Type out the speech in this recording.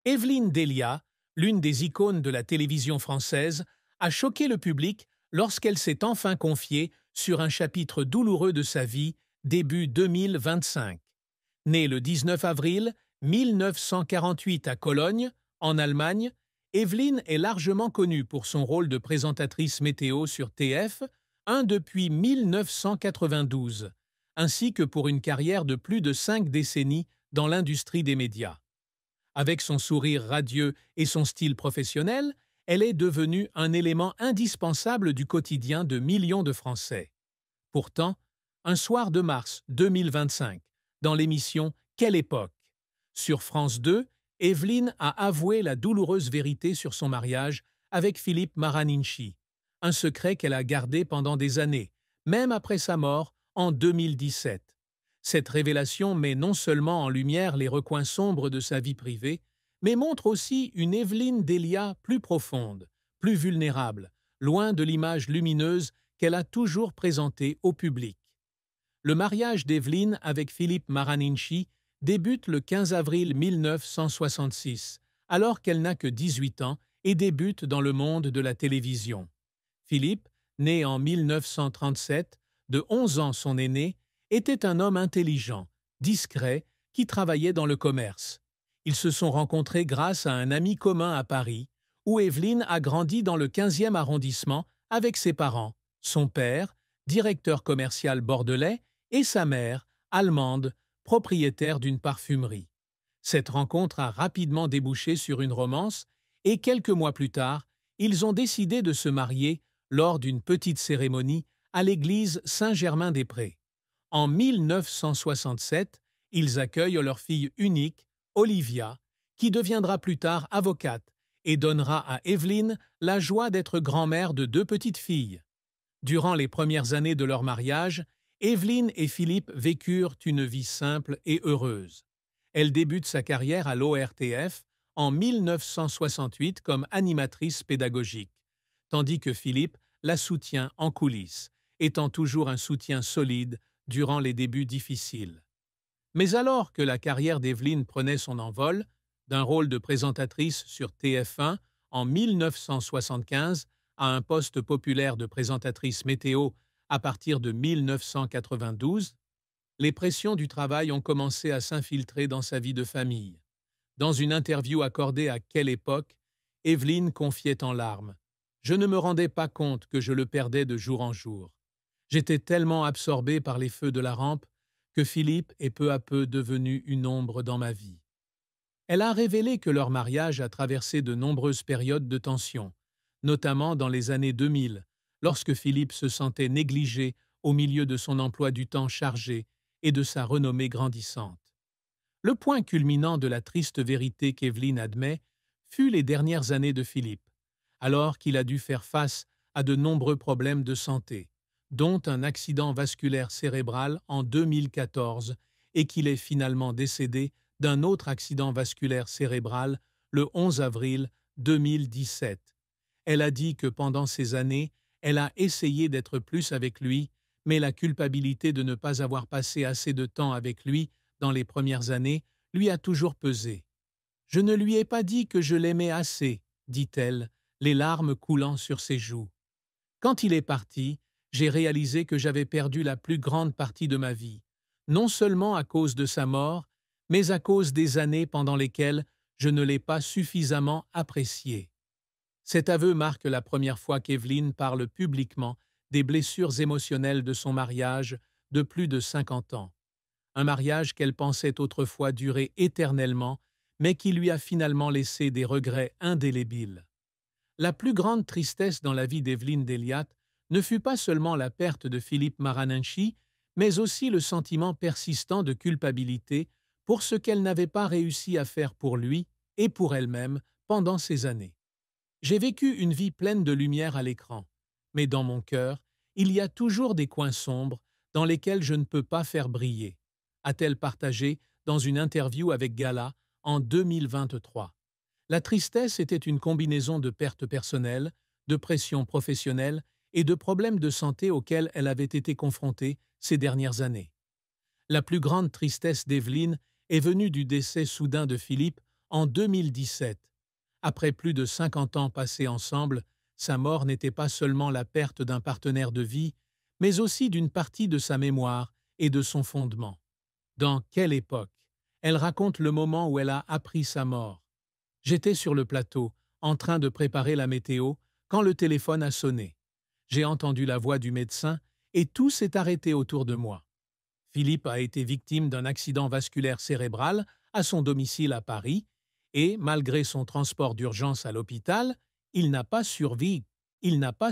Evelyne Delia, l'une des icônes de la télévision française, a choqué le public lorsqu'elle s'est enfin confiée sur un chapitre douloureux de sa vie, début 2025. Née le 19 avril 1948 à Cologne, en Allemagne, Evelyne est largement connue pour son rôle de présentatrice météo sur TF1 depuis 1992, ainsi que pour une carrière de plus de 5 décennies dans l'industrie des médias. Avec son sourire radieux et son style professionnel, elle est devenue un élément indispensable du quotidien de millions de Français. Pourtant, un soir de mars 2025, dans l'émission Quelle époque? Sur France 2, Evelyne a avoué la douloureuse vérité sur son mariage avec Philippe Maraninchi, un secret qu'elle a gardé pendant des années, même après sa mort en 2017. Cette révélation met non seulement en lumière les recoins sombres de sa vie privée, mais montre aussi une Evelyne Delia plus profonde, plus vulnérable, loin de l'image lumineuse qu'elle a toujours présentée au public. Le mariage d'Evelyne avec Philippe Maraninchi débute le 15 avril 1966, alors qu'elle n'a que 18 ans et débute dans le monde de la télévision. Philippe, né en 1937, de 11 ans son aîné, était un homme intelligent, discret, qui travaillait dans le commerce. Ils se sont rencontrés grâce à un ami commun à Paris, où Evelyne a grandi dans le 15e arrondissement avec ses parents, son père, directeur commercial bordelais, et sa mère, allemande, propriétaire d'une parfumerie. Cette rencontre a rapidement débouché sur une romance et quelques mois plus tard, ils ont décidé de se marier lors d'une petite cérémonie à l'église Saint-Germain-des-Prés. En 1967, ils accueillent leur fille unique, Olivia, qui deviendra plus tard avocate et donnera à Evelyne la joie d'être grand-mère de 2 petites filles. Durant les premières années de leur mariage, Evelyne et Philippe vécurent une vie simple et heureuse. Elle débute sa carrière à l'ORTF en 1968 comme animatrice pédagogique, tandis que Philippe la soutient en coulisses, étant toujours un soutien solide durant les débuts difficiles. Mais alors que la carrière d'Evelyne prenait son envol, d'un rôle de présentatrice sur TF1 en 1975 à un poste populaire de présentatrice météo à partir de 1992, les pressions du travail ont commencé à s'infiltrer dans sa vie de famille. Dans une interview accordée à Quelle époque, Evelyne confiait en larmes « Je ne me rendais pas compte que je le perdais de jour en jour. J'étais tellement absorbée par les feux de la rampe que Philippe est peu à peu devenu une ombre dans ma vie. » Elle a révélé que leur mariage a traversé de nombreuses périodes de tension, notamment dans les années 2000, lorsque Philippe se sentait négligé au milieu de son emploi du temps chargé et de sa renommée grandissante. Le point culminant de la triste vérité qu'Evelyne admet fut les dernières années de Philippe, alors qu'il a dû faire face à de nombreux problèmes de santé, dont un accident vasculaire cérébral en 2014 et qu'il est finalement décédé d'un autre accident vasculaire cérébral le 11 avril 2017. Elle a dit que pendant ces années, elle a essayé d'être plus avec lui, mais la culpabilité de ne pas avoir passé assez de temps avec lui dans les premières années lui a toujours pesé. « Je ne lui ai pas dit que je l'aimais assez, » dit-elle, les larmes coulant sur ses joues. « Quand il est parti, j'ai réalisé que j'avais perdu la plus grande partie de ma vie, non seulement à cause de sa mort, mais à cause des années pendant lesquelles je ne l'ai pas suffisamment apprécié. » Cet aveu marque la première fois qu'Evelyne parle publiquement des blessures émotionnelles de son mariage de plus de 50 ans. Un mariage qu'elle pensait autrefois durer éternellement, mais qui lui a finalement laissé des regrets indélébiles. La plus grande tristesse dans la vie d'Evelyne Delia ne fut pas seulement la perte de Philippe Maraninchi, mais aussi le sentiment persistant de culpabilité pour ce qu'elle n'avait pas réussi à faire pour lui et pour elle-même pendant ces années. J'ai vécu une vie pleine de lumière à l'écran, mais dans mon cœur, il y a toujours des coins sombres dans lesquels je ne peux pas faire briller, a-t-elle partagé dans une interview avec Gala en 2023. La tristesse était une combinaison de pertes personnelles, de pression professionnelle et de problèmes de santé auxquels elle avait été confrontée ces dernières années. La plus grande tristesse d'Evelyne est venue du décès soudain de Philippe en 2017. Après plus de 50 ans passés ensemble, sa mort n'était pas seulement la perte d'un partenaire de vie, mais aussi d'une partie de sa mémoire et de son fondement. Dans quelle époque? Elle raconte le moment où elle a appris sa mort. J'étais sur le plateau, en train de préparer la météo, quand le téléphone a sonné. J'ai entendu la voix du médecin et tout s'est arrêté autour de moi. Philippe a été victime d'un accident vasculaire cérébral à son domicile à Paris et, malgré son transport d'urgence à l'hôpital, il n'a pas survécu. Il n'a pas